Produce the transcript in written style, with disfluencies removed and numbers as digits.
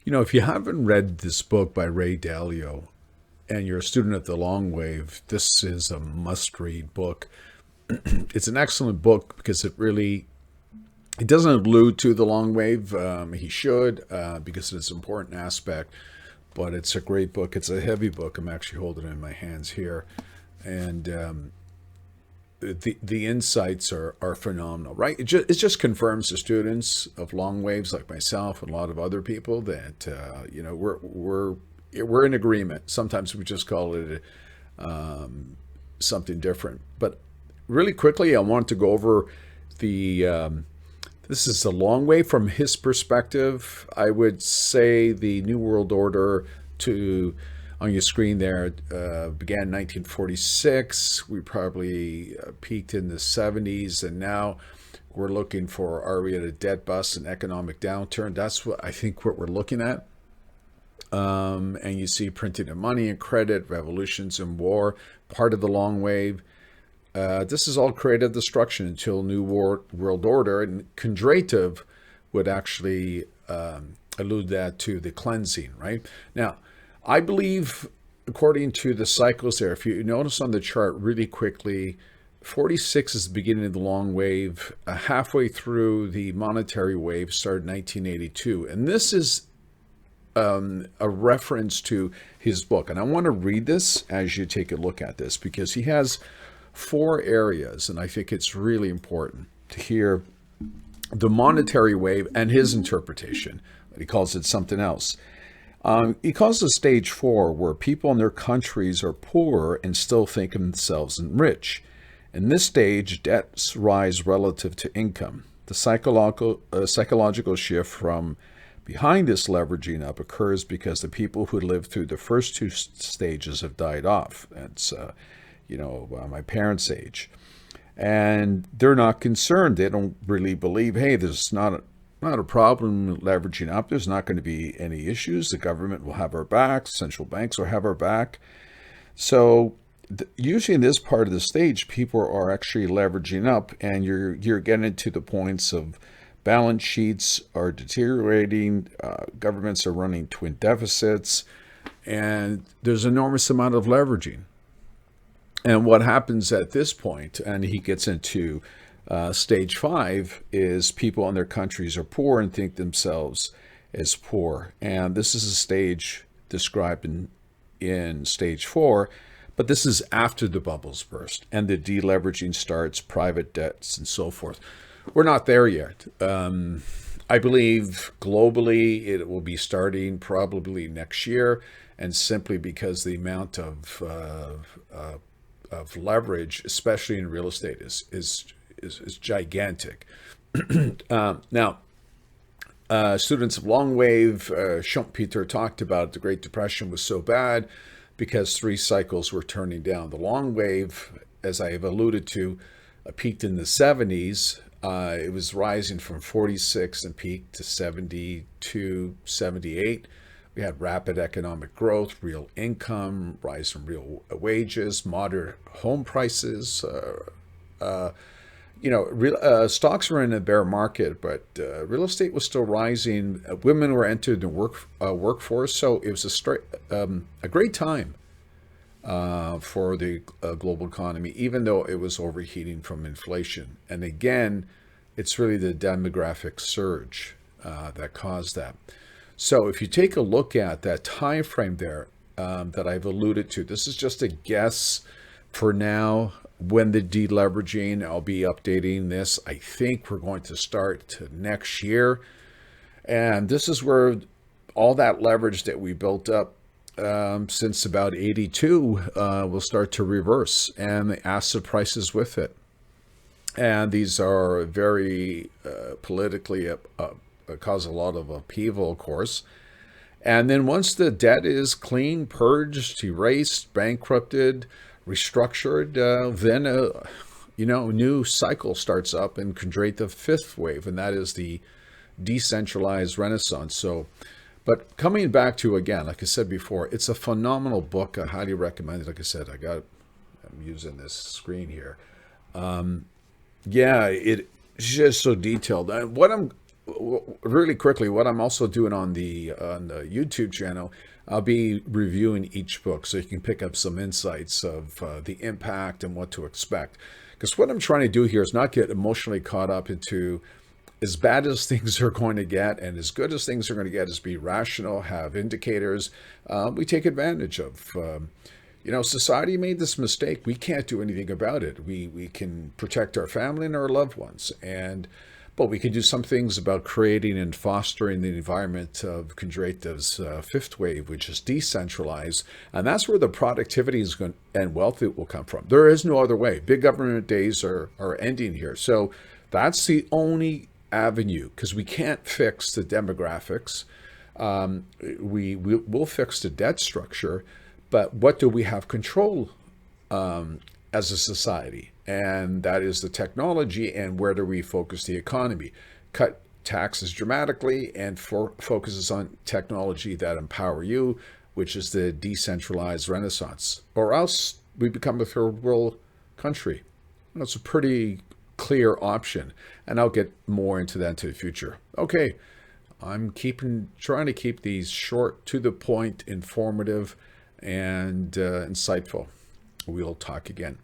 If you haven't read this book by Ray Dalio and you're a student of the Long Wave, this is a must-read book. It's an excellent book because it doesn't allude to the long wave. He should, because it's an important aspect, but it's a great book. It's a heavy book. I'm actually holding it in my hands here. And the insights are phenomenal, right? It just confirms to students of long waves like myself and a lot of other people that, we're in agreement. Sometimes we just call it something different. But really quickly, I want to go over this is a long way from his perspective. I would say the New World Order on your screen there began in 1946. We probably peaked in the 70s, and now we're looking for, are we at a debt bust and economic downturn? That's what I think what we're looking at. And you see printing of money and credit, revolutions and war, part of the long wave. This is all creative destruction until New World Order, and Kondrativ would actually allude that to the cleansing, right? Now, I believe, according to the cycles there, if you notice on the chart really quickly, 46 is the beginning of the long wave. Halfway through the monetary wave started in 1982. And this is a reference to his book. And I want to read this as you take a look at this, because he has 4 areas, and I think it's really important to hear the monetary wave and his interpretation. He calls it something else. He calls it stage 4, where people in their countries are poor and still think of themselves as rich. In this stage, debts rise relative to income. The psychological shift from behind this leveraging up occurs because the people who lived through the first 2 stages have died off. That's my parents' age. And they're not concerned. They don't really believe, hey, there's not a problem leveraging up. There's not going to be any issues. The government will have our back. Central banks will have our back. So usually in this part of the stage, people are actually leveraging up, and you're getting to the points of balance sheets are deteriorating. Governments are running twin deficits, and there's an enormous amount of leveraging. And what happens at this point, and he gets into stage 5, is people in their countries are poor and think themselves as poor. And this is a stage described in stage 4, but this is after the bubbles burst and the deleveraging starts, private debts, and so forth. We're not there yet. I believe globally it will be starting probably next year, and simply because the amount of leverage, especially in real estate, is gigantic. Now, students of long wave, Schumpeter talked about the Great Depression was so bad because 3 cycles were turning down. The long wave, as I have alluded to, peaked in the 70s. It was rising from 46 and peaked to 72, 78. We had rapid economic growth, real income, rise in real wages, moderate home prices. Stocks were in a bear market, but real estate was still rising. Women were entered the workforce, so it was a great time for the global economy, even though it was overheating from inflation. And again, it's really the demographic surge that caused that. So if you take a look at that time frame there that I've alluded to, this is just a guess for now. When the deleveraging, I'll be updating this. I think we're going to start next year. And this is where all that leverage that we built up since about 82 will start to reverse, and the asset prices with it. And these are very politically cause a lot of upheaval, of course. And then once the debt is clean, purged, erased, bankrupted, restructured, then a new cycle starts up and can create the 5th wave, and that is the decentralized renaissance. So, but coming back to, again, like I said before, it's a phenomenal book. I highly recommend it. Like I said, I'm using this screen here. It's just so detailed. What I'm really quickly, what I'm also doing on the YouTube channel, I'll be reviewing each book so you can pick up some insights of the impact and what to expect. Because what I'm trying to do here is not get emotionally caught up into as bad as things are going to get and as good as things are going to get, is be rational, have indicators we take advantage of. Society made this mistake. We can't do anything about it. We can protect our family and our loved ones, but we can do some things about creating and fostering the environment of Kondratyev's fifth wave, which is decentralized, and that's where the productivity is going and wealth will come from. There is no other way. Big government days are ending here, so that's the only avenue, because we can't fix the demographics. We'll fix the debt structure. But what do we have control as a society? And that is the technology, and where do we focus the economy? Cut taxes dramatically and focuses on technology that empower you, which is the decentralized renaissance. Or else we become a third world country. That's a pretty clear option, and I'll get more into that in the future. Okay, I'm trying to keep these short, to the point, informative, and insightful. We'll talk again.